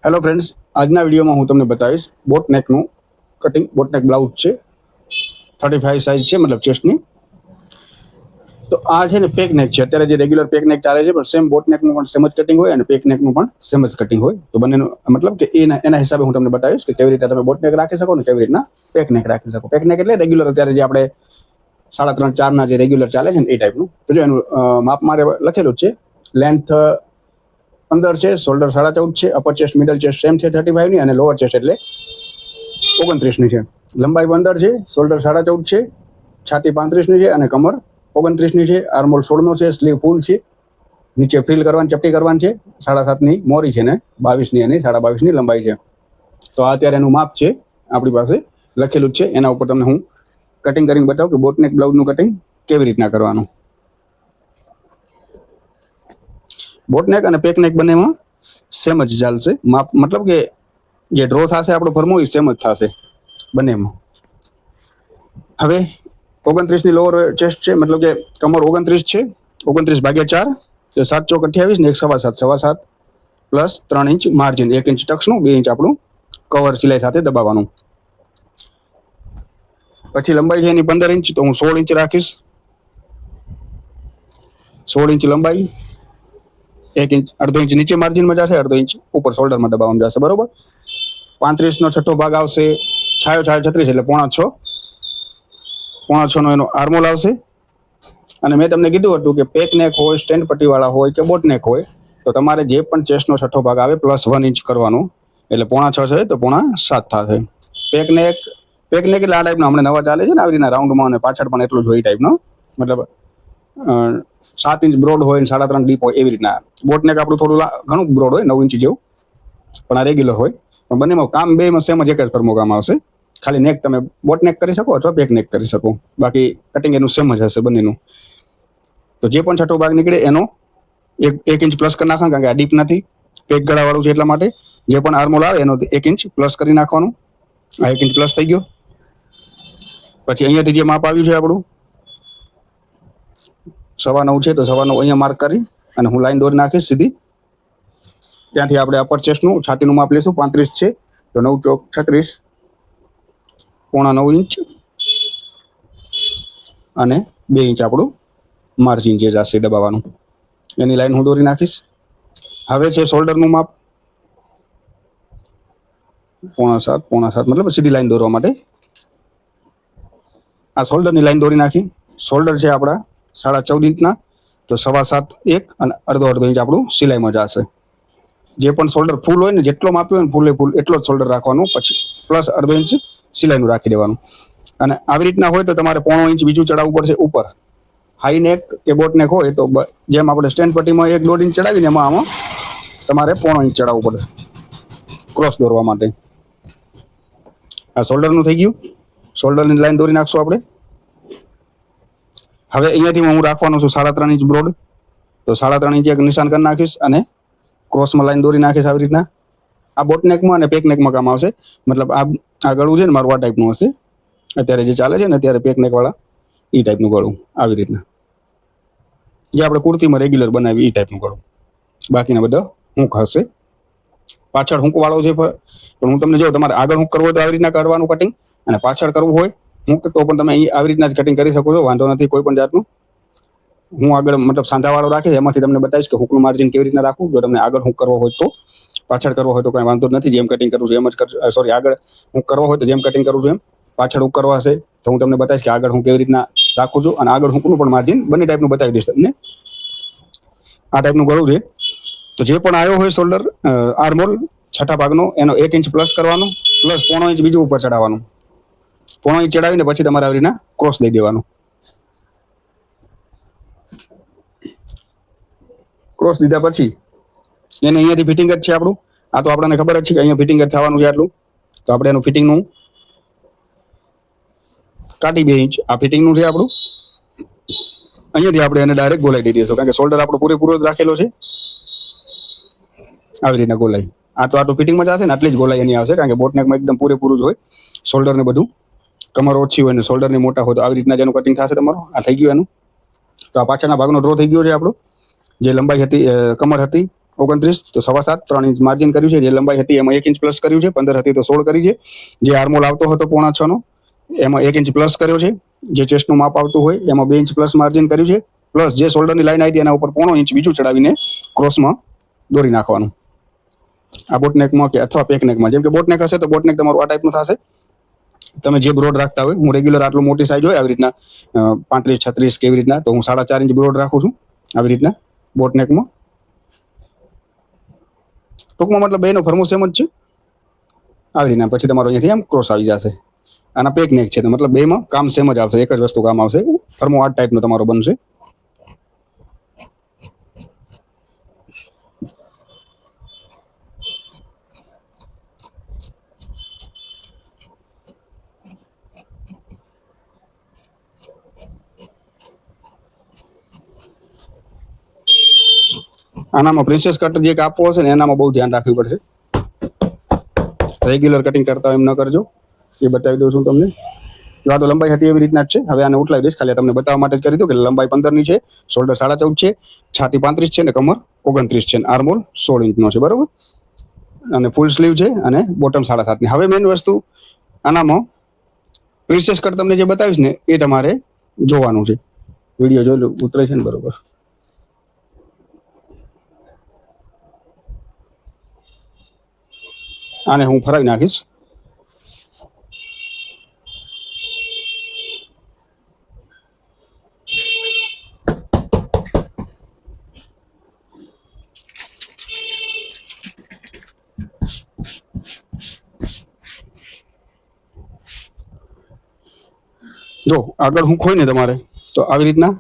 Hello friends, આજના વિડીયોમાં હું તમને બતાવીશ બોટનેકનું કટિંગ. બોટનેક બ્લાઉઝ છે, 35 સાઇઝ છે, મતલબ ચેસ્ટની. તો આ છે ને પેક નેક છે. અત્યારે જે રેગ્યુલર પેક નેક ચાલે છે, પણ સેમ બોટનેકનું પણ સેમ જ કટિંગ હોય અને પેક નેકનું પણ સેમ જ કટિંગ હોય. તો બંનેનું મતલબ કે એના હિસાબે હું તમને બતાવીશ કે કેવી રીતે તમે બોટનેક રાખી શકો ને કેવી રીતના પેક નેક રાખી શકો. પેક નેક એટલે રેગ્યુલર અત્યારે જે આપણે 3.5 4 જે રેગ્યુલર ચાલે છે ને એ ટાઈપનું. તો જો એનું માપ મારે લખેલું જ છે. લેન્થ 15 છે, શોલ્ડર 14.5 છે, upper chest middle chest same છે 35 ની અને લોઅર ચેસ્ટ એટલે 29 ની છે. લંબાઈ 15 છે, શોલ્ડર 14.5 છે, છાતી 35 ની છે અને કમર 29 ની છે. આર્મહોલ 16 નો છે, સ્લીવ ફૂલ છે, નીચે ફ્રીલ કરવાની ચપટી કરવાની છે, 7.5 ની મોરી છે ને 22 ની અને 22.5 ની લંબાઈ છે. તો આ અત્યારે એનું માપ છે આપણી પાસે લખેલું જ છે. એના ઉપર તમને હું કટિંગ કરીને બતાવું કે બોટનેક બ્લાઉઝનું કટિંગ કેવી રીતના કરવાનું. બોટનેક અને પેકનેક બંનેમાં સેમ જ ચાલશે માપ, મતલબ કે જે ડ્રો થશે આપણો ફરમો એ સેમ જ થશે બંનેમાં. હવે 29 ની લોઅર ચેસ્ટ છે, મતલબ કે કમર 29 છે, 29/4 તો 7 ચોક 28 ને 1 7.5 પ્લસ 3 ઇંચ માર્જિન, 1 ઇંચ ટક્સનું, 2 ઇંચ આપણું કવર સિલાઈ સાથે દબાવવાનું. પછી લંબાઈ છે એની 15 ઇંચ, તો હું 16 ઇંચ રાખીશ. 16 ઇંચ લંબાઈ, 1 ઇંચ અડધો ઇંચ નીચે માર્જિનમાં જશે, અડધો ઇંચ ઉપર શોલ્ડરમાં દબાવવામાં જશે, બરોબર. 35 નો છઠ્ઠો ભાગ આવશે, છાયો 36 એટલે 6.5 નો એનો આર્મોલ આવશે. અને મેં તમને કીધું હતું કે પેક નેક હોય, સ્ટેન્ડ પટ્ટીવાળા હોય કે બોટનેક હોય, તો તમારે જે પણ ચેસ્ટનો છઠ્ઠો ભાગ આવે પ્લસ 1 ઇંચ કરવાનું, એટલે 6.5 છે તો 7.5 થશે. પેકનેક એટલે આ ટાઈપના હમણાં નવા ચાલે છે ને, આવી રીતના રાઉન્ડમાં અને પાછળ પણ એટલું જ હોય ટાઈપનો, મતલબ 7 ઇંચ બ્રોડ હોય ને 3.5 ડીપ હોય એવી રીતના. બોટનેક આપણું થોડું ઘણું બ્રોડ હોય, 9 ઇંચ જેવું, પણ આ રેગ્યુલર હોય. પણ બંનેમાં કામ બેમાં સેમ જ એક જ ફરમો કામ આવશે. ખાલી નેક તમે બોટનેક કરી શકો અથવા પેકનેક કરી શકો, બાકી કટિંગ એનું સેમ જ હશે બંનેનું. તો જે પણ છઠ્ઠો ભાગ નીકળે એનો 1 ઇંચ પ્લસ કરી નાખવાનું, કારણ કે આ ડીપ નથી, પેક ગળાવાળું છે એટલા માટે. જે પણ આર્મોલ આવે એનો 1 ઇંચ પ્લસ કરી નાખવાનું. આ 1 ઇંચ પ્લસ થઈ ગયો. પછી અહીંયાથી જે માપ આવ્યું છે આપણું 9.25 છે, તો 9.25 અહીંયા માર્ક કરી અને હું લાઈન દોરી નાખીશ સીધી. ત્યાંથી આપણે અપર ચેસ્ટનું છાતીનું માપ લઈશું, 35 છે, તો 9 ચોક 36, 9.25 ઇંચ અને 2 ઇંચ આપણું માર્જિન જે જશે દબાવવાનું, એની લાઈન હું દોરી નાખીશ. હવે છે શોલ્ડરનું માપ 7.5 મતલબ સીધી લાઈન દોરવા માટે આ શોલ્ડરની લાઈન દોરી નાખી. શોલ્ડર છે આપણા 14.5 ઇંચના, તો 7.25 1 અને અડધો ઇંચ આપણું સિલાઈમાં જશે. જે પણ શોલ્ડર ફૂલ હોય ને, જેટલો માપ્યો હોય ને ફૂલ એટલો જ શોલ્ડર રાખવાનું, પછી પ્લસ અડધો ઇંચ સિલાઈનું રાખી દેવાનું. અને આવી રીતના હોય તો તમારે 0.5 ઇંચ બીજું ચડાવવું પડશે ઉપર. હાઈ નેક કે બોટ નેક હોય તો જેમ આપણે સ્ટેન્ડ પટ્ટીમાં 1.5 ઇંચ ચડાવીને આમાં તમારે 0.5 ઇંચ ચડાવવું પડે ક્રોસ દોરવા માટે. આ શોલ્ડરનું થઈ ગયું. શોલ્ડરની લાઈન દોરી નાખશું આપણે. હવે અહીંયાથી હું રાખવાનો છું 3.5 ઇંચ બ્રોડ, તો 3.5 ઇંચ એક નિશાન કરી નાખીશ અને ક્રોસમાં લાઈન દોરી નાખીશ આવી રીતના. આ બોટનેકમાં અને પેકનેકમાં કામ આવશે, મતલબ આ ગળું છે ને મારું આ ટાઈપનું હશે. અત્યારે જે ચાલે છે ને અત્યારે પેકનેકવાળા એ ટાઈપનું ગળું આવી રીતના, જે આપણે કુર્તીમાં રેગ્યુલર બનાવી એ ટાઈપનું ગળું. બાકીના બધા હૂંક હશે. પાછળ હૂંક વાળો છે, પણ હું તમને જો તમારે આગળ હૂંક કરવો હોય તો આવી રીતના કરવાનું કટિંગ, અને પાછળ કરવું હોય હૂંક તો પણ તમે આવી રીતના જ કટિંગ કરી શકો છો, વાંધો નથી કોઈ પણ જાતનું. હું આગળ મતલબ સાંધાવાળો રાખીશ, એમાંથી તમને બતાવીશ કે હૂંકનું માર્જિન કેવી રીતના રાખવું. જો તમને આગળ હૂંક કરવો હોય તો, પાછળ કરવો હોય તો કંઈ વાંધો નથી, જેમ કટિંગ કરવું છે એમ જ સોરી આગળ હૂંક કરવો હોય તો જેમ કટિંગ કરવું છે એમ. પાછળ હૂંક કરવા હશે તો હું તમને બતાવીશ કે આગળ હું કેવી રીતના રાખું છું, અને આગળ હૂંકનું પણ માર્જિન બંને ટાઈપનું બતાવી દઈશ તમને. આ ટાઈપનું ગળું છે. તો જે પણ આવ્યો હોય શોલ્ડર આર્મોલ છઠ્ઠા ભાગનો, એનો 1 ઇંચ પ્લસ કરવાનો, પ્લસ 0.5 ઇંચ બીજું ઉપર ચડાવવાનું. 0.5 ઇંચ ચડાવીને પછી તમારે આવી રીતના ક્રોસ દઈ દેવાનું. ક્રોસ દીધા પછી એને અહીંયાથી ફિટિંગ જ છે આપણું. આ તો આપણને ખબર જ છે કે અહીંયા ફિટિંગ જ થવાનું છે આટલું. તો આપણે એનું ફિટિંગનું કાઢી 2 ઇંચ આ ફિટિંગનું છે આપણું. અહીંયાથી આપણે એને ડાયરેક્ટ ગોલાઈ દઈ દઈશું, કારણ કે શોલ્ડર આપણો પૂરેપૂરો જ રાખેલો છે. આવી રીતના ગોલાઈ આટલું ફિટિંગમાં જશે ને આટલી જ ગોલાઈ એની આવશે, કારણ કે બોટનેકમાં એકદમ પૂરેપૂરું જ હોય શોલ્ડર ને બધું. કમર ઓછી હોય ને શોલ્ડરની મોટા હોય તો આવી રીતના જેનું કટિંગ થશે તમારું. આ થઈ ગયું એનું. તો આ પાછળના ભાગનો ડ્રો થઈ ગયો છે આપણો. જે લંબાઈ હતી કમર હતી 29 તો 7.25 3 ઇંચ માર્જિન કર્યું છે. જે લંબાઈ હતી એમાં 1 ઇંચ પ્લસ કર્યું છે. 15 હતી તો 16 કરી છે. જે આર્મોલ આવતો હતો 5.5 નો એમાં 1 ઇંચ પ્લસ કર્યો છે. જે ચેસ્ટનું માપ આવતું હોય એમાં 2 ઇંચ પ્લસ માર્જિન કર્યું છે. પ્લસ જે શોલ્ડરની લાઈન આવી એના ઉપર 0.5 ઇંચ બીજું ચડાવીને ક્રોસમાં દોરી નાખવાનું આ બોટનેકમાં કે અથવા પેકનેકમાં. જેમ કે બોટનેક હશે તો બોટનેક તમારું આ ટાઈપનું થશે. તમે જે બ્રોડ રાખતા હોય, હું રેગ્યુલર આટલું મોટી સાઈઝ હોય આવી રીતના 35 36 કેવી રીતના, તો હું 4.5 ઇંચ બ્રોડ રાખું છું આવી રીતના બોટનેકમાં. ટૂંકમાં મતલબ બેનો ફર્મો સેમ જ છે આવી રીતના. પછી તમારો અહીંયાથી આમ ક્રોસ આવી જશે. આના પેક નેક છે તો મતલબ બેમાં કામ સેમ જ આવશે, એક જ વસ્તુ કામ આવશે. ફર્મો આ ટાઈપનો તમારો બનશે. આનામાં પ્રિન્સેસ કટ જે કાપવો હશે ને એનામાં બહુ ધ્યાન રાખવું પડશે. રેગ્યુલર કટિંગ કરતા એમ ન કરજો, એ બતાવી દઉં છું તમને. આ તો લંબાઈ હતી એવી રીતના જ છે. હવે આને ઉઠલાવી દઈશ, ખાલી તમને બતાવવા માટે જ કરી દઉં કે લંબાઈ 15 ની છે, શોલ્ડર 14.5 છે, છાતી 35 છે અને કમર 29 છે, આર્મોલ 16 ઇંચનો છે, બરોબર. અને ફૂલ સ્લીવ છે અને બોટમ 7.5 ની. હવે મેઇન વસ્તુ આનામાં પ્રિન્સેસ કટ તમને જે બતાવીશ ને એ તમારે જોવાનું છે. વિડીયો જોઈ લો, ઉતરે છે ને બરોબર. આને હું ફરાવી નાખીશ. જો આગળ હૂક હોય ને તમારે તો આવી રીતના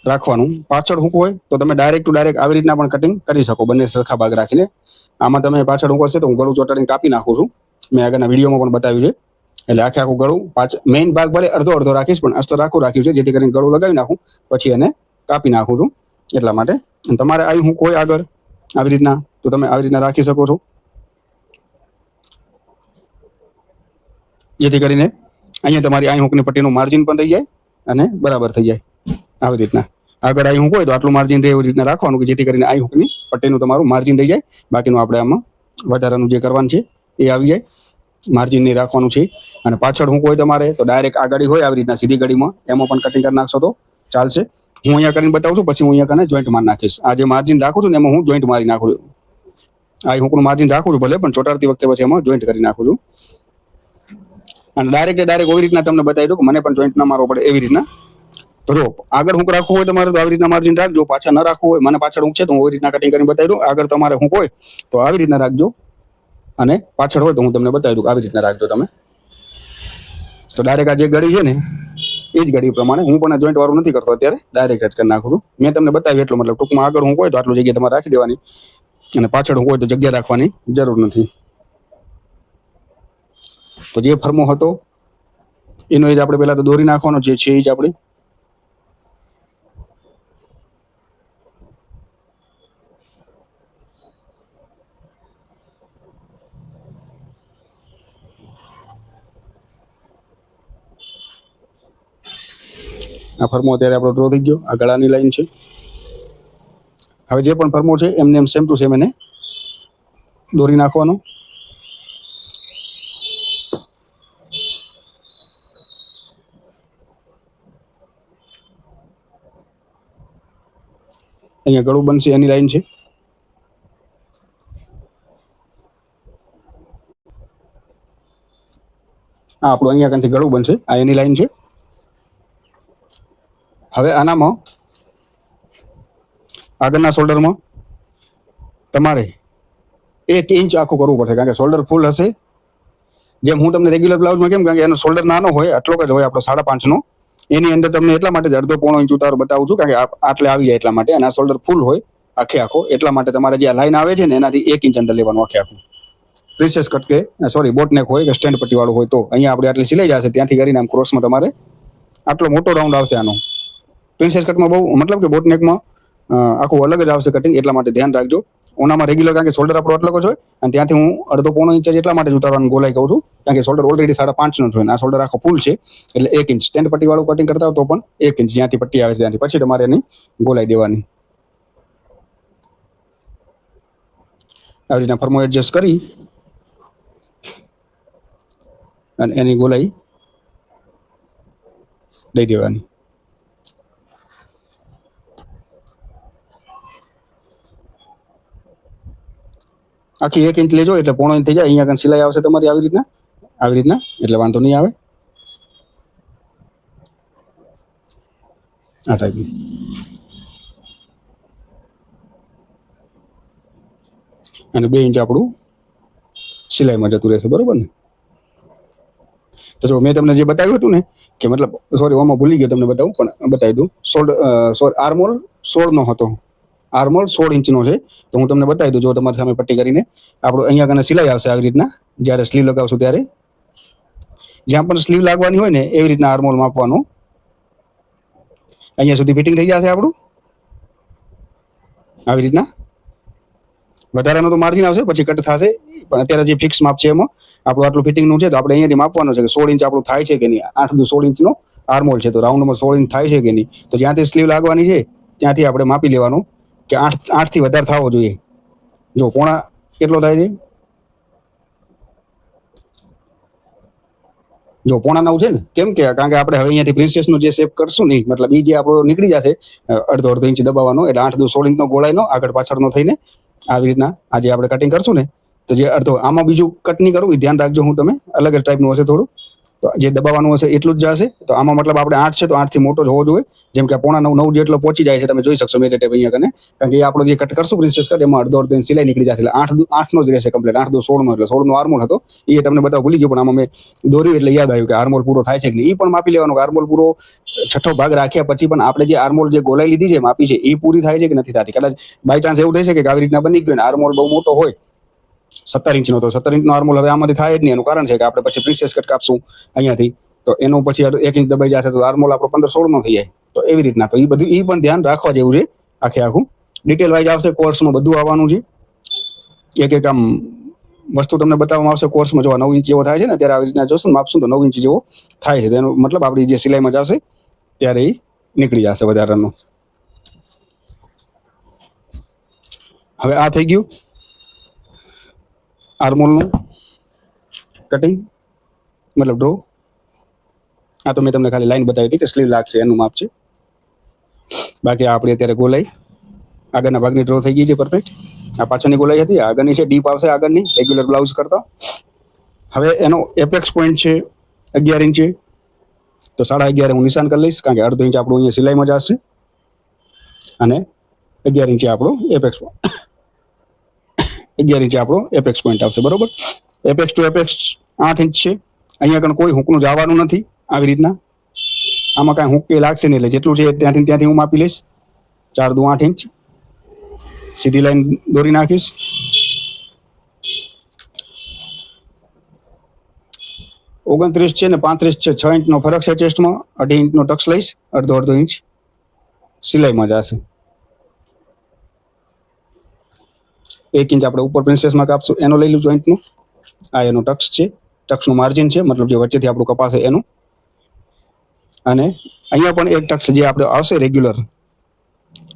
રાખવાનું. પાછળ હૂક હોય તો તમે ડાયરેક્ટ ટુ ડાયરેક્ટ આવી રીતના પણ કટિંગ કરી શકો, બંને સરખા ભાગ રાખીને. આમાં તમે પાછળ હૂક હશે તો હું ગળું ચોટાડીને કાપી નાખું છું. મેં આગળના વિડીયોમાં પણ બતાવ્યું છે. એટલે આખે આખું ગળું મેઇન ભાગ ભલે અડધો અડધો રાખીશ પણ અસ્તર રાખ્યું છે, જેથી કરીને ગળું લગાવી નાખું પછી એને કાપી નાખું છું એટલા માટે. તમારે આવી હૂક હોય આગળ આવી રીતના તો તમે આવી રીતના રાખી શકો છો, જેથી કરીને અહીંયા તમારી આઈ હૂકની પટ્ટીનું માર્જિન પણ રહી જાય અને બરાબર થઈ જાય. આવી રીતના આગળ આઈ હૂક હોય તો આટલું માર્જિન રહે એવી રીતના રાખવાનું કે જેથી કરીને આઈ હૂકની પટ્ટીનું તમારું માર્જિન રહી જાય. બાકીનું આપણે આમાં વધારાનું જે કરવાનું છે એ આવી જાય, માર્જિન નહીં રાખવાનું છે. અને પાછળ હૂક હોય તમારે તો ડાયરેક્ટ આ ગાડી હોય આવી રીતના સીધી ગાડીમાં એમાં પણ કટિંગ કરી નાખશો તો ચાલશે. હું અહીંયા કરીને બતાવું છું, પછી હું અહીંયા કરીને જોઈન્ટ મારી નાખીશ. આ જે માર્જિન રાખું છું ને એમાં હું જોઈન્ટ મારી નાખું છું. આ હૂકનું માર્જિન રાખું છું ભલે, પણ ચોટાડતી વખતે પછી એમાં જોઈન્ટ કરી નાખું છું. અને ડાયરેક્ટ એવી રીતના તમને બતાવી દઉં કે મને પણ જોઈન્ટ ના મારવો પડે એવી રીતના. તો જો આગળ હૂક રાખવું હોય તમારે તો આવી રીતના માર્જિન રાખજો. પાછળ ન રાખવું હોય, મને પાછળ હૂક છે તો હું એવી રીતના કટિંગ કરીને બતાવી દઉં. આગળ તમારે હૂક હોય તો આવી રીતના રાખજો અને પાછળ હોય તો હું તમને બતાવી દઉં આવી રીતના રાખજો તમે. તો ડાયરેક્ટ આ જે ગળી છે ને એ જ ગળી પ્રમાણે હું પણ જોઈન્ટ વાળું નથી કરતો અત્યારે, ડાયરેક્ટ જ કરી નાખું છું. મેં તમને બતાવ્યું એટલું, મતલબ ટૂંકમાં આગળ હૂક હોય તો આટલું જગ્યા તમારે રાખી દેવાની અને પાછળ હૂક હોય તો જગ્યા રાખવાની જરૂર નથી. તો જે ફર્મો હતો એનો એ જ આપણે પહેલા તો દોરી નાખવાનો જે છે એ જ આપણે. આ ફર્મો અત્યારે આપણો ડ્રો થઈ ગયો. આ ગળાની લાઈન છે. હવે જે પણ ફર્મો છે એમને એમ સેમ ટુ સેમ એને દોરી નાખવાનો. અહીંયા ગળું બનશે એની લાઈન છે. આ આપણું અહીંયા કંઈથી ગળું બનશે, આ એની લાઈન છે. હવે આનામાં આગળના શોલ્ડરમાં તમારે 1 ઇંચ આખું કરવું પડશે, કારણ કે શોલ્ડર ફૂલ હશે. જેમ હું તમને રેગ્યુલર બ્લાઉઝમાં કેમ, કારણ કે એનો શોલ્ડર નાનો હોય, આટલો જ હોય આપણો 5.5 નો. એની અંદર તમને એટલા માટે જ અડધો પોણો ઇંચ ઉતાર બતાવું છું, કારણ કે આટલે આવી જાય એટલા માટે. અને આ શોલ્ડર ફૂલ હોય આખો, એટલા માટે તમારે જે આ લાઈન આવે છે ને એનાથી 1 ઇંચ અંદર લેવાનું આખું. પ્રિન્સેસ કટ કે સોરી બોટનેક હોય કે સ્ટેન્ડ પટ્ટી વાળું હોય તો અહીંયા આપણે આટલી સિલાઈ જશે, ત્યાંથી કરીને આમ ક્રોસમાં તમારે આટલો મોટો રાઉન્ડ આવશે આનો. પ્રિન્સેસ કટમાં બહુ મતલબ કે બોટનેકમાં આખું અલગ જ આવશે કટિંગ, એટલા માટે ધ્યાન રાખજો. ઓનામાં રેગ્યુલર કારણ કે શોલ્ડર આપણો આટલો જ હોય અને ત્યાંથી હું અડધો પોણો ઇંચ જ એટલા માટે જ ઉતારવાનું ગોલાઈ કહું છું, કારણ કે શોલ્ડર ઓલરેડી 5.5 નો છે અને આ શોલ્ડર આખો ફૂલ છે. એટલે 1 ઇંચ સ્ટેન્ડ પટ્ટી વાળું કટિંગ કરતા હોય તો પણ 1 ઇંચ જ્યાંથી પટ્ટી આવે છે ત્યાંથી પછી તમારે એની ગોલાઈ દેવાની. આવી રીતના ફર્મો એડજસ્ટ કરી અને એની ગોલાઈ દઈ દેવાની. આખી 1 ઇંચ લેજો એટલે 0.5 ઇંચ થઈ જાય. અહીંયા કણ સિલાઈ આવશે તમારી આવી રીતના એટલે વાંધો નહીં આવે. આ ટાઈપની અને 2 ઇંચ આપણું સિલાઈમાં જતું રહેશે, બરોબર ને? તો જો મેં તમને જે બતાવ્યું હતું ને કે મતલબ સોરી ઓમાં ભૂલી ગયો તમને બતાવું, પણ બતાવી દઉં. આર્મોલ 16 નો હતો, આર્મોલ 16 ઇંચનો છે. તો હું તમને બતાવી દઉં. જો તમારી સામે પટ્ટી કરીને આપણું અહીંયા કને સિલાઈ આવશે આવી રીતના. જ્યારે સ્લીવ લગાવશું ત્યારે જ્યાં પણ સ્લીવ લાગવાની હોય ને એવી રીતના આર્મોલ માપવાનું. અહીંયા સુધી ફિટિંગ થઈ જશે આપણું આવી રીતના. વધારાનું તો માર્જિન આવશે, પછી કટ થશે, પણ અત્યારે જે ફિક્સ માપ છે એમાં આપણું આટલું ફિટિંગનું છે. તો આપણે અહીંયાથી માપવાનું છે કે 16 ઇંચ આપણું થાય છે કે નહીં. 8 દુ 16 ઇંચનો આર્મોલ છે, તો રાઉન્ડમાં 16 ઇંચ થાય છે કે નહીં. તો જ્યાંથી સ્લીવ લાગવાની છે ત્યાંથી આપણે માપી લેવાનું કે 8 થી વધારે થવો જોઈએ. જો પોણા કેટલો થાય છે, જો 9.5 છે ને. કેમ કે કારણ કે આપણે હવે અહીંયાથી પ્રિન્સેસનો જે શેપ કરશું નહીં, મતલબ એ જે આપણો નીકળી જશે અડધો ઇંચ દબાવવાનો, એટલે 8 દુ 16 ઇંચનો ગોળાઈનો આગળ પાછળનો થઈને આવી રીતના આજે આપણે કટિંગ કરશું ને. તો જે અડધો આમાં બીજું કટ નહીં કરવું, એ ધ્યાન રાખજો. હું તમે અલગ જ ટાઈપનું હશે થોડું, તો જે દબાવવાનું હશે એટલું જ જશે. તો આમાં મતલબ આપણે 8 છે તો 8 થી મોટો જ હોવો જોઈએ. જેમ કે 9.5 જેટલો પહોંચી જાય છે, તમે જોઈ શકશો મેજર ટેપ અહીંયા કને. કારણ કે આપણો જે કટ કરશું પ્રિન્સેસ કટ એમાં અડધો ઇંચ સિલાઈ નીકળી જશે. એટલે 8 નો જ રહેશે કમ્પ્લીટ. 8 દુ 16 નો એટલે 16 નો આર્મોલ હતો એ તમને બતાવ ભૂલી ગયો, પણ આમાં મેં દોર્યું એટલે યાદ આવ્યું કે આર્મોલ પૂરો થાય છે કે નહીં. એ પણ માપી લેવાનું કે આર્મોલ પૂરો છઠ્ઠો ભાગ રાખ્યા પછી પણ આપણે જે આર્મોલ જે ગોલાઈ લીધી છે માપી છે એ પૂરી થાય છે કે નથી થતી. કદાચ બાય ચાન્સ એવું થઈ શકે કે આવી રીતના બની ગયું ને આર્મોલ બહુ મોટો હોય 17 ઇંચનો, તો 17 ઇંચનો આર્મોલ હવે આમાંથી થાય જ નહીં. એનું કારણ છે કે આપણે પછી પ્રિન્સેસ કટ કાપશું અહીંયાથી, તો એનું પછી 1 ઇંચ દબાઈ જશે તો આર્મોલ આપણો 15-16 નો થઈ જાય. તો એવી રીતના તો એ બધું એ પણ ધ્યાન રાખવા જેવું છે. આખું ડિટેલ વાઇઝ આવશે કોર્સમાં, બધું આવવાનું છે. એક આમ વસ્તુ તમને બતાવવામાં આવશે કોર્સમાં. જો 9 ઇંચ જેવો થાય છે ને ત્યારે આવી રીતના જોશું માપશું તો 9 ઇંચ જેવો થાય છે. તેનો મતલબ આપણી જે સિલાઈમાં જશે ત્યારે એ નીકળી જશે વધારાનું. હવે આ થઈ ગયું આર્મોલનું કટિંગ, મતલબ ડ્રો. આ તો મેં તમને ખાલી લાઈન બતાવી હતી કે સ્લીવ લાગશે એનું માપ છે. બાકી આપણી અત્યારે ગોલાઈ આગળના ભાગની ડ્રો થઈ ગઈ છે પરફેક્ટ. આ પાછળની ગોલાઈ હતી, આગળની છે ડીપ આવશે આગળની રેગ્યુલર બ્લાઉઝ કરતા. હવે એનો એપેક્સ પોઈન્ટ છે 11 ઇંચ, તો 11.5 હું નિશાન કરી લઈશ, કારણ કે અડધો ઇંચ આપણું અહીંયા સિલાઈમાં જશે અને 11 ઇંચ આપણો એપેક્સ 11 ઇંચ આપણો એપેક્સ પોઈન્ટ આવશે, બરોબર. એપેક્સ ટુ એપેક્સ 8 ઇંચ છે. અહીંયા કણ કોઈ હુકનું જવાનું નથી. આવી રીતના આમાં કાંઈ હુક કે લાગશે નહીં, એટલે જેટલું છે ત્યાંથી હું માપી લઈશ. 4 દુ 8 ઇંચ સીધી લાઈન દોરી નાખીશ. ઓગણત્રીસ છે ને 35 છે, 6 ઇંચનો ફરક છે ચેસ્ટમાં. 2.5 ઇંચનો ટક્સ લઈશ, અડધો ઇંચ સિલાઈમાં જશે. 1 ઇંચ આપણે ઉપર પ્રિન્સેસમાં કાપશું, એનો લઈ લઉં જોઈન્ટનું. આ એનો ટક્સ છે, ટક્સનું માર્જિન છે, મતલબ જે વચ્ચેથી આપણું કપાશે એનું. અને અહીંયા પણ એક ટક્સ જે આપણે આવશે રેગ્યુલર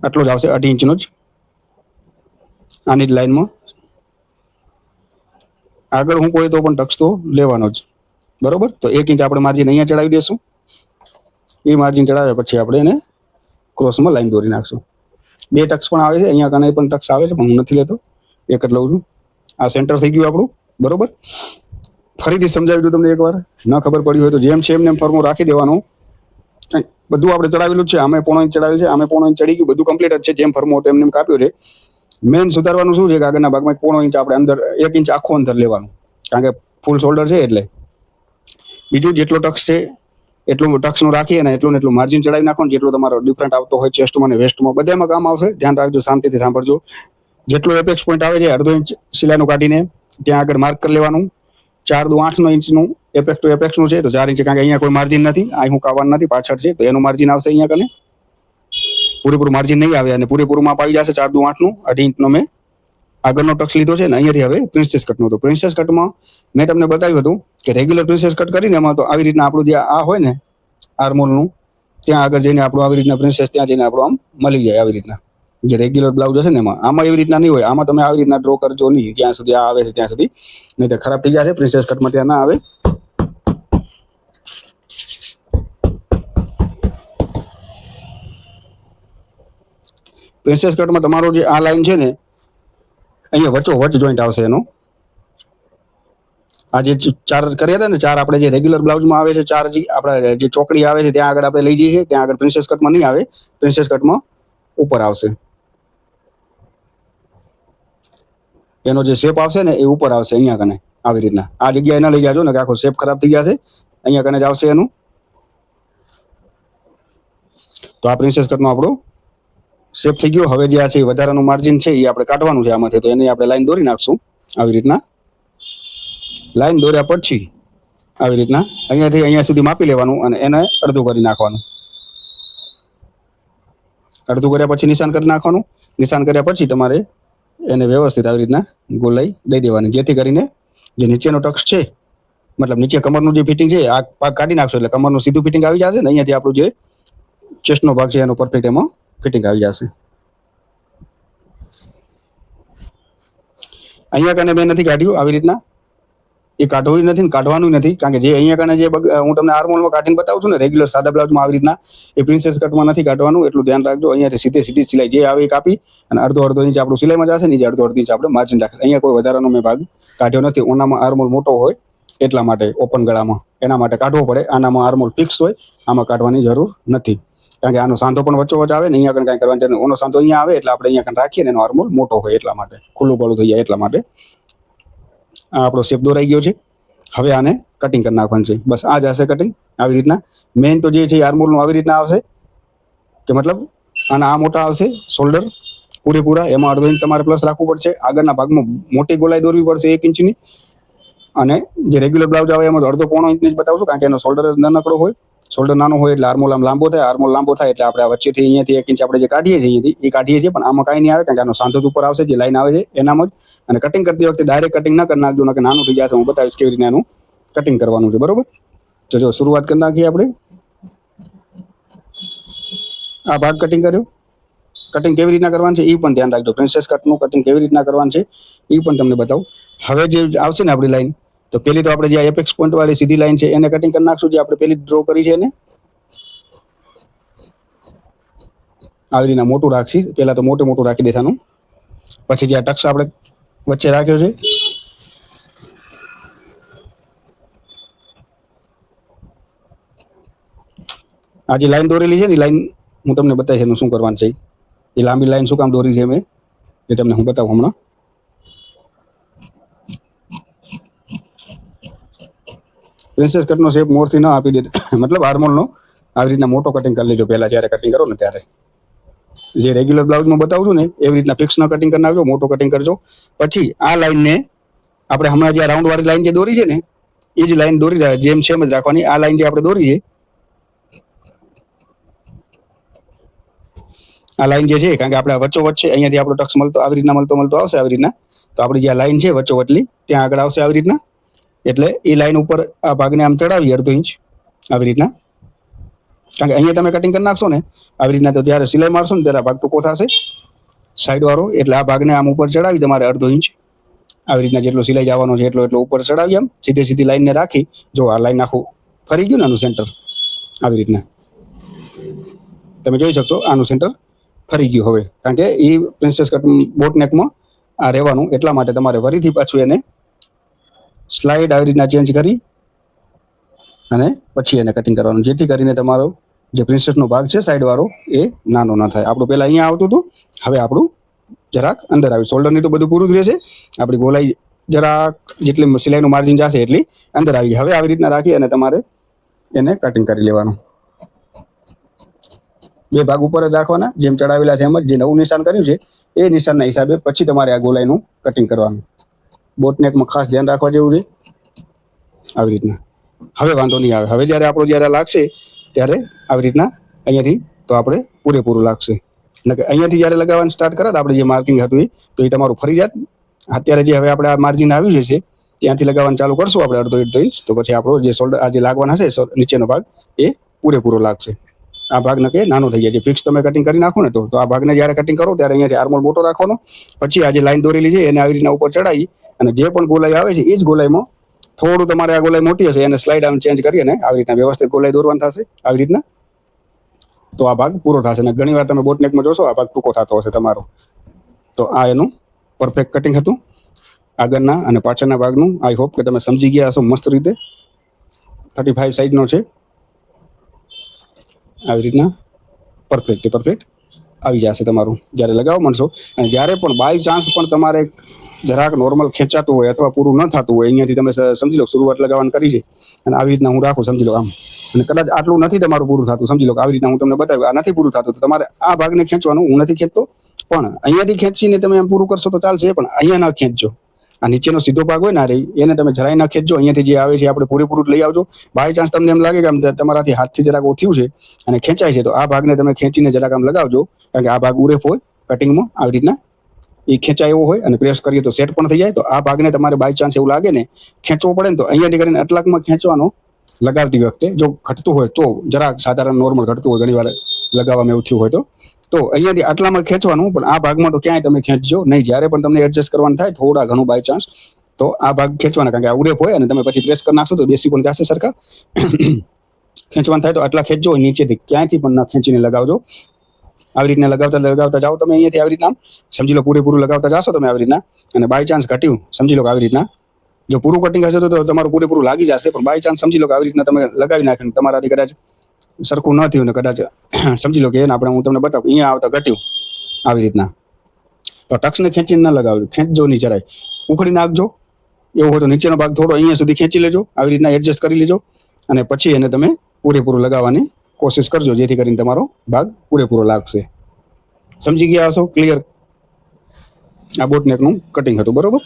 આટલો જ આવશે, 2.5 ઇંચનો જ આની જ લાઈનમાં. આગળ હું કોઈ તો પણ ટક્સ તો લેવાનો જ, બરોબર. તો 1 ઇંચ આપણે માર્જિન અહીંયા ચડાવી દઈશું. એ માર્જિન ચડાવ્યા પછી આપણે એને ક્રોસમાં લાઈન દોરી નાખશું. 2 ટક્સ પણ આવે છે, અહીંયા કને પણ ટક્સ આવે છે, પણ હું નથી લેતો, એક જ લઉં છું. આ સેન્ટર થઈ ગયું આપણું, બરોબર. ફરીથી સમજાવી દઉં તમને એકવાર, ન ખબર પડી હોય તો જેમ છે એમને ફોર્મો રાખી દેવાનું. બધું આપણે ચડાવેલું જ છે. આમે 0.5 ઇંચ ચડાવેલું છે, આમે 0.5 ઇંચ ચડી ગયું, બધું કમ્પ્લીટ જ છે. જેમ ફોર્મો હતો એમને કાપ્યો છે. મેન સુધારવાનું શું છે કે આગળના ભાગમાં 0.5 ઇંચ આપણે અંદર 1 ઇંચ આખું અંતર લેવાનું, કારણ કે ફૂલ શોલ્ડર છે. એટલે બીજું જેટલો ટક્સ છે એટલું ટક્સનું રાખી અને એટલું ને એટલું માર્જિન ચડાવી નાખો. જેટલો તમારો ડિફરન્ટ આવતો હોય ચેસ્ટમાં અને વેસ્ટમાં બધામાં કામ આવશે. ધ્યાન રાખજો, શાંતિથી સાંભળજો. જેટલો એપેક્સ પોઈન્ટ આવે છે અડધો ઇંચ સિલાઈનું કાઢીને ત્યાં આગળ માર્ક કરી લેવાનું. 4 દુ 8 ઇંચનું એપેક્સ ટુ એપેક્સનું છે, તો 4 ઇંચ, કારણ કે અહીંયા કોઈ માર્જિન નથી, અહીં હું કાવવાનું નથી, પાછળ છે, તો એનું માર્જિન આવશે. અહીંયા કને પૂરેપૂરું માર્જિન નહીં આવે અને પૂરેપૂરું માપ આવી જશે 4 દુ 8નું. 2.5 ઇંચનો મેં આગળનો ટક્સ લીધો છે ને અહીંયાથી હવે પ્રિન્સેસ કટનો. તો પ્રિન્સેસ કટમાં મેં તમને બતાવ્યું હતું કે રેગ્યુલર પ્રિન્સેસ કટ કરીને એમાં તો આવી રીતના આપણું જે આ હોય ને આર્મોલનું, ત્યાં આગળ જઈને આપણું આવી રીતના પ્રિન્સેસ ત્યાં જઈને આપણું આમ મળી જાય આવી રીતના. જે રેગ્યુલર બ્લાઉઝ હશે ને આમાં એવી રીતના નહીં હોય. આમાં તમે આવી રીતના ડ્રો કરજો નહીં જ્યાં સુધી આ આવે છે ત્યાં સુધી, નહીં તો ખરાબ થઈ જશે. પ્રિન્સેસ કટમાં ત્યાં ના આવે. પ્રિન્સેસ કટમાં તમારો જે આ લાઈન છે ને અહીંયા વચ્ચો વચ જોઈન્ટ આવશે એનો. આ જે ચાર કર્યા હતા ને, ચાર આપણે જે રેગ્યુલર બ્લાઉઝમાં આવે છે, ચાર આપણે જે ચોકડી આવે છે ત્યાં આગળ આપણે લઈ જઈએ છીએ, ત્યાં આગળ પ્રિન્સેસ કટમાં નહીં આવે. પ્રિન્સેસ કટમાં ઉપર આવશે. એનો જે શેપ આવશે ને એ ઉપર આવશે અહીંયા કને આવી રીતના. આ જગ્યાએ ના લઈ જાજો ને કે આખો શેપ ખરાબ થઈ જશે. અહીંયા કને જ આવશે એનું. તો આ પ્રિન્સેસ કટનો આપણો શેપ થઈ ગયો. હવે જે આ છે વધારાનું માર્જિન છે એ આપણે કાઢવાનું છે આમાંથી. તો એની આપણે લાઈન દોરી નાખશું આવી રીતના. લાઈન દોર્યા પછી આવી રીતના અહીંયાથી અહીંયા સુધી માપી લેવાનું અને એને અડધું કરી નાખવાનું. અડધું કર્યા પછી નિશાન કરી નાખવાનું. નિશાન કર્યા પછી તમારે એને વ્યવસ્થિત આવી રીતના ગોલાઈ દઈ દેવાની, જેથી કરીને જે નીચેનો ટક્સ છે, મતલબ નીચે કમરનું જે ફિટિંગ છે આ ભાગ કાઢી નાખશો એટલે કમરનું સીધું ફિટિંગ આવી જશે ને. અહીંયાથી આપણું જે ચેસ્ટનો ભાગ છે એનો પરફેક્ટ એમાં ફિટિંગ આવી જશે. અહીંયા કને મેં નથી કાઢ્યું આવી રીતના. એ કાઢવું નથી ને કાઢવાનું નથી, કારણ કે જે અહીંયા કને જે હું તમને આર્મોલમાં કાઢીને બતાવું છું ને રેગ્યુલર સાદા બ્લાઉઝમાં આવી રીતના, એ પ્રિન્સેસ કટમાં નથી કાઢવાનું. એટલું ધ્યાન રાખજો. અહીંયાથી સીધી સિલાઈ જે આવે એ કાપી અને અડધો ઇંચ આપણું સિલાઈમાં જશે, નીચે અડધો ઇંચ આપણે માર્જિન રાખે. અહીંયા કોઈ વધારાનો મેં ભાગ કાઢ્યો નથી. ઓનામાં આર્મોલ મોટો હોય એટલા માટે, ઓપન ગળામાં એના માટે કાઢવો પડે. આનામાં આર્મોલ ફિક્સ હોય, આમાં કાઢવાની જરૂર નથી, કારણ કે આનો સાંધો પણ વચ્ચોવચ આવે ને. અહીંયા કને કાંઈ કરવાનું નથી. ઓનો સાંધો અહીંયા આવે એટલે આપણે અહીંયા કને રાખીએ ને એનો આર્મોલ મોટો હોય એટલા માટે, ખુલ્લું પડું થઈ જાય એટલા માટે. આ આપણો શેપ દોરાઈ ગયો છે. હવે આને કટિંગ કરી નાખવાનું છે. બસ આ જ હશે કટિંગ આવી રીતના. મેઇન તો જે છે આર્મોલનું આવી રીતના આવશે કે મતલબ આના આ મોટા આવશે શોલ્ડર પૂરેપૂરા. એમાં અડધો ઇંચ તમારે પ્લસ રાખવું પડશે. આગળના ભાગમાં મોટી ગોલાઈ દોરવી પડશે 1 ઇંચની. અને જે રેગ્યુલર બ્લાઉઝ આવે એમાં અડધો પોણો ઇંચની જ બતાવશું, કારણ કે એનો શોલ્ડર નાનકડો હોય. શોલ્ડર નાનો હોય એટલે આર્મોલ આમ લાંબો થાય. આર્મોલ લાંબો થાય એટલે આપણે આ વચ્ચેથી અહીંયાથી 1 ઇંચ આપણે જે કાઢીએ છીએ અહીંયાથી એ કાઢીએ છીએ, પણ આમાં કાંઈ નહીં આવે, કારણ કે આનો સાંધો જ ઉપર આવશે. જે લાઈન આવે છે એનામાં જ. અને કટિંગ કરતી વખતે ડાયરેક્ટ કટિંગ ના કરી નાખજો, કે નાનું થઈ જશે. હું બતાવીશ કેવી રીતે એનું કટિંગ કરવાનું છે, બરોબર? તો જો શરૂઆત કરી નાખીએ આપણે. આ ભાગ કટિંગ કર્યો. કટિંગ કેવી રીતના કરવાનું છે એ પણ ધ્યાન રાખજો. પ્રિન્સેસ કટનું કટિંગ કેવી રીતના કરવાનું છે એ પણ તમને બતાવું. હવે જે આવશે ને આપણી લાઈન, તો પેલી તો આપણે જે એપેક્સ પોઈન્ટ વાળી સીધી લાઈન છે એને કટિંગ કરી નાખશું, જે આપણે પેલી ડ્રો કરી છે એને. આવી રીતના મોટું રાખશી. પહેલા તો મોટું રાખી દેવાનું. પછી જે આ ટક્સ આપણે વચ્ચે રાખ્યો છે આ જે લાઈન દોરેલી છે ને એ લાઈન હું તમને બતાવીશ એનું શું કરવાનું છે. એ લાંબી લાઈન શું કામ દોરી છે મેં એ તમને હું બતાવું હમણાં. પ્રિન્સેસ કટનો શેપ મોરથી ના આપી દે, મતલબ આર્મોલનો આવી રીતના મોટો કટિંગ કરી લેજો પહેલાં, જ્યારે કટિંગ કરો ને ત્યારે. જે રેગ્યુલર બ્લાઉઝમાં બતાવું છું ને એવી રીતના ફિક્સ ન કટિંગ કરી નાખજો, મોટો કટિંગ કરજો. પછી આ લાઈનને આપણે હમણાં જે રાઉન્ડ વાળી લાઈન જે દોરી છે ને એ જ લાઈન દોરી જેમ સેમ જ રાખવાની. આ લાઈન જે આપણે દોરી છે આ લાઈન જે છે, કારણ કે આપણે વચ્ચોવચ છે અહીંયાથી આપણો ટક્સ મળતો આવી રીતના મળતો આવશે આવી રીતના. તો આપણી જે લાઈન છે વચ્ચોવચલી ત્યાં આગળ આવશે આવી રીતના. એટલે એ લાઈન ઉપર આ ભાગને આમ ચડાવી અડધો ઇંચ આવી રીતના, કારણ કે અહીંયા તમે કટિંગ કરી નાખશો ને આવી રીતના તો જ્યારે સિલાઈ મારશો ને ત્યારે આ ભાગ ટૂંકો થશે સાઈડ વાળો. એટલે આ ભાગને આમ ઉપર ચડાવી તમારે અડધો ઇંચ આવી રીતના જેટલો સિલાઈ જવાનો છે એટલો ઉપર ચડાવી આમ સીધી લાઈનને રાખી. જો આ લાઈન આખું ફરી ગયું ને આનું સેન્ટર આવી રીતના તમે જોઈ શકશો. આનું સેન્ટર ફરી ગયું હવે, કારણ કે એ પ્રિન્સેસ કટ બોટ નેકમાં આ રહેવાનું. એટલા માટે તમારે ફરીથી પાછું એને સ્લાઇડ આવી રીતના ચેન્જ કરી અને પછી એને કટિંગ કરવાનું, જેથી કરીને તમારો જે પ્રિન્સેસનો ભાગ છે સાઈડ વાળો એ નાનો ન થાય. આપણું પહેલાં અહીંયા આવતું હતું, હવે આપણું જરાક અંદર આવ્યું. શોલ્ડરની તો બધું પૂરું જ રહેશે. આપણી ગોલાઈ જરાક જેટલી સિલાઈનું માર્જિન જશે એટલી અંદર આવી. હવે આવી રીતના રાખી અને તમારે એને કટિંગ કરી લેવાનું. બે ભાગ ઉપર જ રાખવાના, જેમ ચડાવેલા છે એમ જ. જે નવું નિશાન કર્યું છે એ નિશાનના હિસાબે પછી તમારે આ ગોલાઈનું કટિંગ કરવાનું. બોટનેકમાં ખાસ ધ્યાન રાખવા જેવું છે આવી રીતના. હવે વાંધો નહીં આવે. હવે જ્યારે લાગશે ત્યારે આવી રીતના અહીંયાથી તો આપણે પૂરેપૂરું લાગશે. એટલે કે અહીંયાથી જ્યારે લગાવવાનું સ્ટાર્ટ કરે આપણે જે માર્કિંગ હતું તો એ તમારું ફરી જાત. અત્યારે જે હવે આપણે આ માર્જિન આવ્યું છે ત્યાંથી લગાવવાનું ચાલુ કરશું આપણે અડધો ઇંચ, તો પછી આપણો જે શોલ્ડર આ જે લાગવાના હશે નીચેનો ભાગ એ પૂરેપૂરો લાગશે. આ ભાગ નકે નાનો થઈ જાય. જે ફિક્સ તમે કટિંગ કરી નાખો ને તો આ ભાગને જ્યારે કટિંગ કરો ત્યારે અહીંયાથી આર્મોલ મોટો રાખવાનો. પછી આ જે લાઈન દોરેલી છે એને આવી રીતના ઉપર ચડાવી અને જે પણ ગોલાઈ આવે છે એ જ ગોલાઈમાં થોડું તમારે આ ગોલાઈ મોટી હશે એને સ્લાઇડ આમ ચેન્જ કરી અને આવી રીતના વ્યવસ્થિત ગોલાઈ દોરવાનું થશે આવી રીતના. તો આ ભાગ પૂરો થશે. અને ઘણી વાર તમે બોટનેકમાં જોશો આ ભાગ ટૂંકો થતો હશે તમારો. તો આ એનું પરફેક્ટ કટિંગ હતું આગળના અને પાછળના ભાગનું. આઈ હોપ કે તમે સમજી ગયા હશો મસ્ત રીતે. 35 સાઈઝનો છે આવી રીતના પરફેક્ટ આવી જશે તમારું જ્યારે લગાવવા માંડશો. અને જ્યારે પણ બાય ચાન્સ પણ તમારે જરાક નોર્મલ ખેંચાતું હોય અથવા પૂરું ન થતું હોય અહીંયાથી તમે સમજી લો શરૂઆત લગાવવાની કરી છે અને આવી રીતના હું રાખું સમજી લો આમ અને કદાચ આટલું નથી તમારું પૂરું થતું સમજી લો આવી રીતના હું તમને બતાવ્યું આ નથી પૂરું થતું તો તમારે આ ભાગને ખેંચવાનું. હું નથી ખેંચતો પણ અહીંયાથી ખેંચીને તમે એમ પૂરું કરશો તો ચાલશે પણ અહીંયા ના ખેંચજો. આ નીચેનો સીધો ભાગ હોય ને આ એને તમે જરાય ના ખેંચજો. અહીંયાથી જે આવે છે આપણે પૂરેપૂરું લઈ આવજો. બાય ચાન્સ તમને એમ લાગે કે આમ તમારાથી હાથથી જરાક ઓછું છે અને ખેંચાય છે તો આ ભાગને તમે ખેંચીને જરાક આમ લગાવજો કારણ કે આ ભાગ ઉરેફ હોય કટિંગમાં આવી રીતના એ ખેંચાય એવો હોય અને પ્રેસ કરીએ તો સેટ પણ થઈ જાય. તો આ ભાગને તમારે બાય ચાન્સ એવું લાગે ને ખેંચવો પડે ને તો અહીંયાથી કરીને અટલાકમાં ખેંચવાનો લગાવતી વખતે. જો ઘટતું હોય તો જરાક સાધારણ નોર્મલ ઘટતું હોય ઘણી વાર લગાવવામાં એવું થયું હોય તો અહીંયાથી આટલામાં ખેંચવાનું પણ આ ભાગમાં તો ક્યાંય તમે ખેંચજો નહીં. જ્યારે પણ તમને એડજસ્ટ કરવાનું થાય થોડા ઘણું બાય ચાન્સ તો આ ભાગ ખેંચવાના કારણ કે આ ઉરેફ હોય અને તમે પછી પ્રેસ કરી નાખશો તો બેસી પણ જશે સરખા. ખેંચવાનું થાય તો આટલા ખેંચજો નીચેથી ક્યાંયથી પણ ના ખેંચીને લગાવજો. આવી રીતના લગાવતા જાઓ તમે અહીંયાથી આવી રીતના સમજી લો પૂરેપૂરું લગાવતા જાશો તમે આવી રીતના. અને બાય ચાન્સ ઘટ્યું સમજી લો કે આવી રીતના જો પૂરું કટિંગ હશે તો તમારું પૂરેપૂરું લાગી જશે પણ બાય ચાન્સ સમજી લો કે આવી રીતના તમે લગાવી નાખ્યું તમારાથી કદાચ સરખું ન થયું ને કદાચ સમજી લો કે એને આપણે હું તમને બતાવું અહીંયા આવતા ઘટ્યું આવી રીતના તો ટક્સને ખેંચીને ન લગાવજો. ખેંચજો નહીં જરાય ઉખડી નાખજો. એવું હોય તો નીચેનો ભાગ થોડો અહીંયા સુધી ખેંચી લેજો આવી રીતના એડજસ્ટ કરી લેજો અને પછી એને તમે પૂરેપૂરું લગાવવાની કોશિશ કરજો જેથી કરીને તમારો ભાગ પૂરેપૂરો લાગશે. સમજી ગયા હશો ક્લિયર? આ બોટનેકનું કટિંગ હતું બરોબર.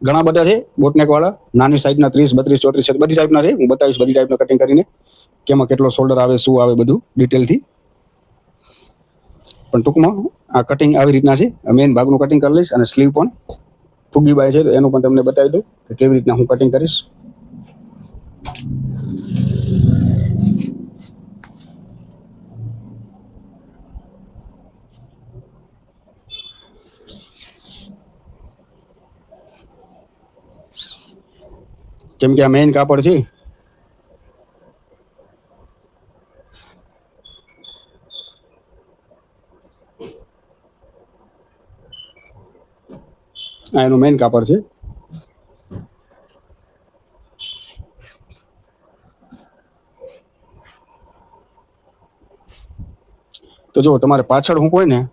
ઘણા બધા છે બોટનેક વાળા નાની સાઈઝના 30, 32, 34 બધી ટાઈપના છે. હું બતાવીશ બધી ટાઈપના કટિંગ કરીને કેમાં કેટલો શોલ્ડર આવે શું આવે બધું ડિટેલથી. પણ ટૂંકમાં આ કટિંગ આવી રીતના છે. મેઇન ભાગનું કટિંગ કરી લઈશ અને સ્લીવ પણ ફૂગી બાય છે તો એનું પણ તમને બતાવી દઉં કે કેવી રીતના હું કટિંગ કરીશ. જેમ કે આ મેઇન કાપડ છે આ એનું મેઇન કાપડ છે. તો જો તમારે પાછળ હું હોય ને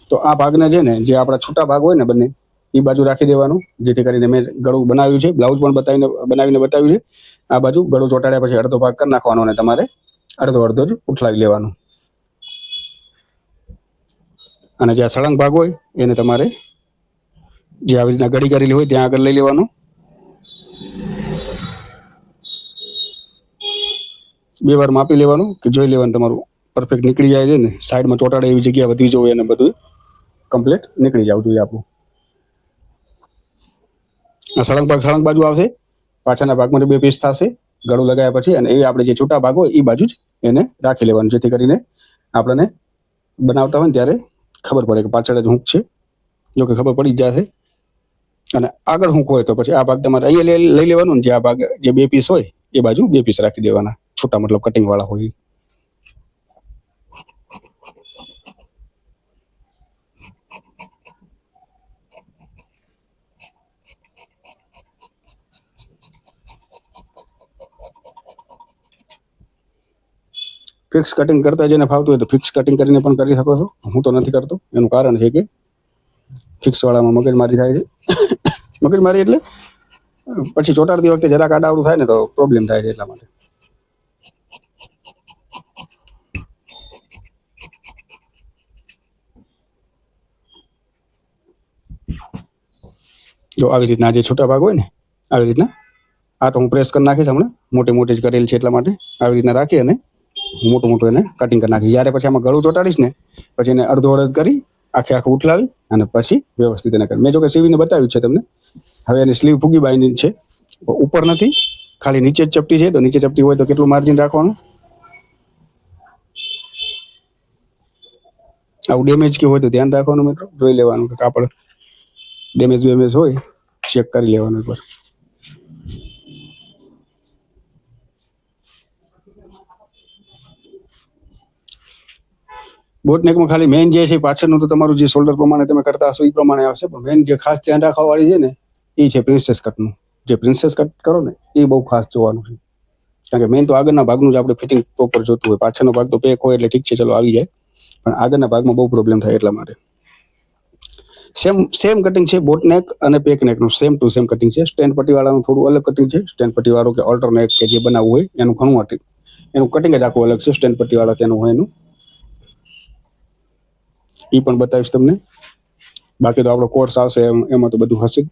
તો આ ભાગને છે ને જે આપણા છૂટા ભાગ હોય ને બંને એ બાજુ રાખી દેવાનું જેથી કરીને મેં ગળું બનાવ્યું છે બ્લાઉઝ પણ બનાવીને બતાવ્યું છે. આ બાજુ ગળું ચોટાડ્યા પછી અડધો ભાગ કરી નાખવાનો અને તમારે અડધો જ ઉઠલાવી લેવાનું અને જે સળંગ ભાગ હોય એને તમારે જે આવી રીતના ગળી કરેલી હોય ત્યાં આગળ લઈ લેવાનું. 2 વાર માપી લેવાનું કે જોઈ લેવાનું તમારું પરફેક્ટ નીકળી જાય છે ને. સાઈડમાં ચોટાડે એવી જગ્યા વધવી જોઈએ અને બધું કમ્પ્લીટ નીકળી જવું જોઈએ આપણું. આ સળંગ બાજુ આવશે. પાછળના ભાગમાંથી 2 પીસ થશે ગળું લગાવ્યા પછી અને એ આપણે જે છૂટા ભાગ હોય એ બાજુ જ એને રાખી લેવાનું જેથી કરીને આપણને બનાવતા હોય ને ત્યારે ખબર પડે કે પાછળ જ હૂંક છે. જો કે ખબર પડી જ જશે. અને આગળ હૂંક હોય તો પછી આ ભાગ તમારે અહીંયા લઈ લેવાનું ને જે આ ભાગ જે 2 પીસ હોય એ બાજુ 2 પીસ રાખી દેવાના છૂટા મતલબ કટિંગ વાળા હોય. ફિક્સ કટિંગ કરતા જેને ફાવતું હોય તો ફિક્સ કટિંગ કરીને પણ કરી શકો છો. હું તો નથી કરતો. એનું કારણ છે કે ફિક્સ વાળામાં મગજમારી થાય છે. મગજમારી એટલે પછી ચોટાડતી વખતે જરાક આડાવડું થાય ને તો પ્રોબ્લેમ થાય છે એટલા માટે. જો આવી રીતના જે છૂટા ભાગ હોય ને આવી રીતના આ તો હું પ્રેસ કરી નાખીશ હમણાં મોટી જ કરેલ છે એટલા માટે આવી રીતના રાખી અને મોટું એને કટિંગ કરી નાખીશ. જ્યારે પછી આમાં ગળું ચોટાડીશ ને પછી એને અડધો કરી આખું ઉઠલાવી અને પછી વ્યવસ્થિત એને કરી. મેં જો કે સીવીને બતાવ્યું છે તમને. હવે એની સ્લીવ ફૂગી બાઈની છે ઉપર નથી, ખાલી નીચે જ ચપટી છે. તો નીચે ચપટી હોય તો કેટલું માર્જિન રાખવાનું? આવું ડેમેજ કે હોય તો ધ્યાન રાખવાનું મિત્રો, જોઈ લેવાનું કે કાપડ ડેમેજ હોય ચેક કરી લેવાનું એકવાર. બોટનેકમાં ખાલી મેઇન જે છે પાછળનું તો તમારું જે શોલ્ડર પ્રમાણે તમે કરતા હશો એ પ્રમાણે આવશે, પણ મેઇન જે ખાસ ધ્યાન રાખવા વાળી છે ને એ છે પ્રિન્સેસ કટનું. જે પ્રિન્સેસ કટ કરો ને એ બહુ ખાસ જોવાનું છે, કારણ કે મેઇન તો આગળના ભાગનું જ આપણે ફિટિંગ પ્રોપર જોતું હોય. પાછળનો ભાગ તો પેક હોય એટલે ઠીક છે, ચલો આવી જાય, પણ આગળના ભાગમાં બહુ પ્રોબ્લેમ થાય. એટલા માટે સેમ કટિંગ છે બોટનેક અને પેક નેકનું, સેમ ટુ સેમ કટિંગ છે. સ્ટેન્ડ પટ્ટીવાળાનું થોડું અલગ કટિંગ છે. સ્ટેન્ડ પટ્ટીવાળો કે ઓલ્ટરનેટ કે જે બનાવવું હોય એનું ઘણું એનું કટિંગ જ આખું અલગ છે. સ્ટેન્ડ પટ્ટીવાળા તેનું હોય એનું એ પણ બતાવીશ તમને. બાકી તો આપણો કોર્સ આવશે એમાં તો બધું હશે.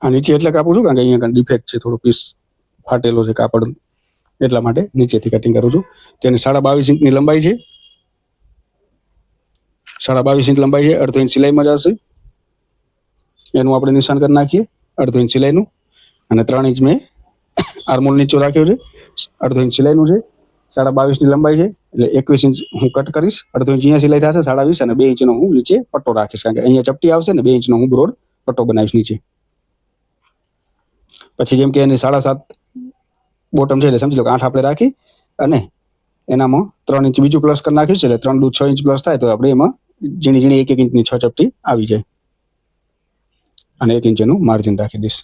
આ નીચે એટલે કાપું છું કારણ કે અહીંયા ડિફેક્ટ છે, થોડું પીસ ફાટેલો છે કાપડ, એટલા માટે નીચેથી કટિંગ કરું છું. તેની 22.5 ઇંચની લંબાઈ છે, 22.5 ઇંચ લંબાઈ છે. 1/2 ઇંચ સિલાઈમાં જશે, એનું આપણે નિશાન કરી નાખીએ. 1/2 ઇંચ સિલાઈનું અને 3 ઇંચ મેં આર્મોલ નીચો રાખ્યો છે. 1/2 ઇંચ સિલાઈનું છે. 22.5ની લંબાઈ છે એટલે 21 ઇંચ હું કટ કરીશ. 1/2 ઇંચ અહીંયા સિલાઈ થશે, 20.5 અને 2 ઇંચનો હું નીચે પટ્ટો રાખીશ, કારણ કે અહીંયા ચપટી આવશે ને 2 ઇંચનો હું બ્રોડ પટ્ટો બનાવીશ નીચે. પછી જેમ કે એની 7.5 બોટમ છે એટલે સમજી લો કે 8 આપણે રાખી અને એનામાં 3 ઇંચ બીજું પ્લસ કરી નાખ્યું છે એટલે 3 દુ 6 ઇંચ પ્લસ થાય તો આપણે એમાં ઝીણી ઝીણી 1 ઇંચની 6 ચપટી આવી જાય અને 1 ઇંચ એનું માર્જિન રાખી દઈશ.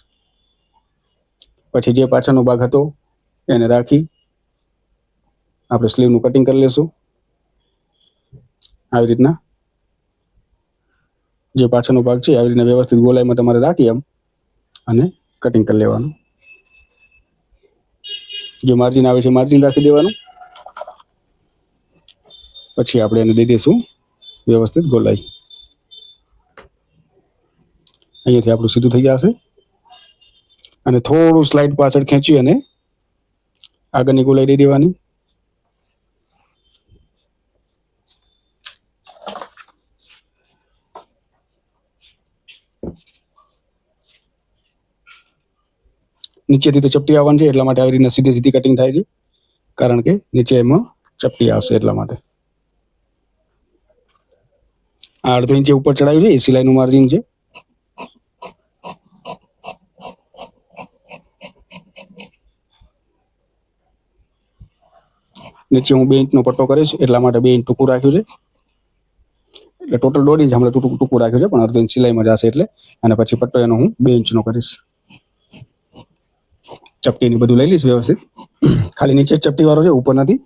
પછી જે પાછળનો ભાગ હતો એને રાખી આપણે સ્લીવનું કટિંગ કરી લેશું. આવી રીતના જે પાછળનો ભાગ છે આવી રીતના વ્યવસ્થિત ગોલાઈમાં તમારે રાખી એમ અને કટિંગ કરી લેવાનું. જે માર્જિન આવે છે માર્જિન રાખી દેવાનું. પછી આપણે એને દઈ દઈશું વ્યવસ્થિત ગોલાઈ. અહીંયાથી આપણું સીધું થઈ જશે અને થોડું સ્લાઇડ પાછળ ખેંચી અને આગળની ગોલાઈ દઈ દેવાની. નીચેથી તો ચપટી આવવાની છે એટલા માટે આવી રીતના સીધી સીધી કટિંગ થાય છે, કારણ કે નીચે એમાં ચપટી આવશે એટલા માટે. આ 1/2 ઇંચ ઉપર ચડાવ્યું છે એ સિલાઈનું માર્જિન છે. નીચે હું 2 ઇંચનો પટ્ટો કરીશ એટલા માટે 2 ઇંચ ટૂંકું રાખ્યું છે. એટલે ટોટલ 1.5 ઇંચ હમણાં ટૂંકું રાખ્યું છે, પણ 1/2 ઇંચ સિલાઈમાં જશે એટલે. અને પછી પટ્ટો એનો હું 2 ઇંચનો કરીશ. ચપટીની બધું લઈ લઈશ વ્યવસ્થિત. ખાલી નીચે ચપટી વાળો છે, ઉપર નથી.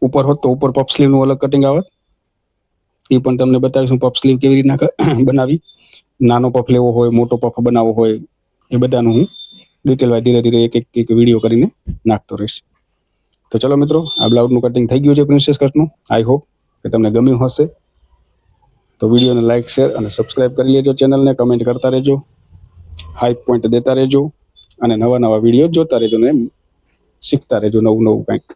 ઉપર હોત તો ઉપર પફ સ્લીવનું અલગ કટિંગ આવે, એ પણ તમને બતાવીશ હું પફ સ્લીવ કેવી રીતના બનાવી. નાનો પફ લેવો હોય, મોટો પફ બનાવવો હોય, એ બધાનું હું ડિટેલવાઇઝ ધીરે ધીરે એક વિડીયો કરીને નાખતો રહીશ. તો ચલો મિત્રો, આ બ્લાઉઝનું કટિંગ થઈ ગયું છે પ્રિન્સેસ કટનું. આઈ હોપ કે તમને ગમ્યું હશે. તો વિડીયોને લાઇક, શેર અને સબસ્ક્રાઈબ કરી લેજો. ચેનલને કમેન્ટ કરતા રહેજો, હાઈપ પોઈન્ટ દેતા રહેજો અને નવા નવા વિડીયો જોતા રહેજો ને શીખતા રહેજો નવું નવું કંઈક.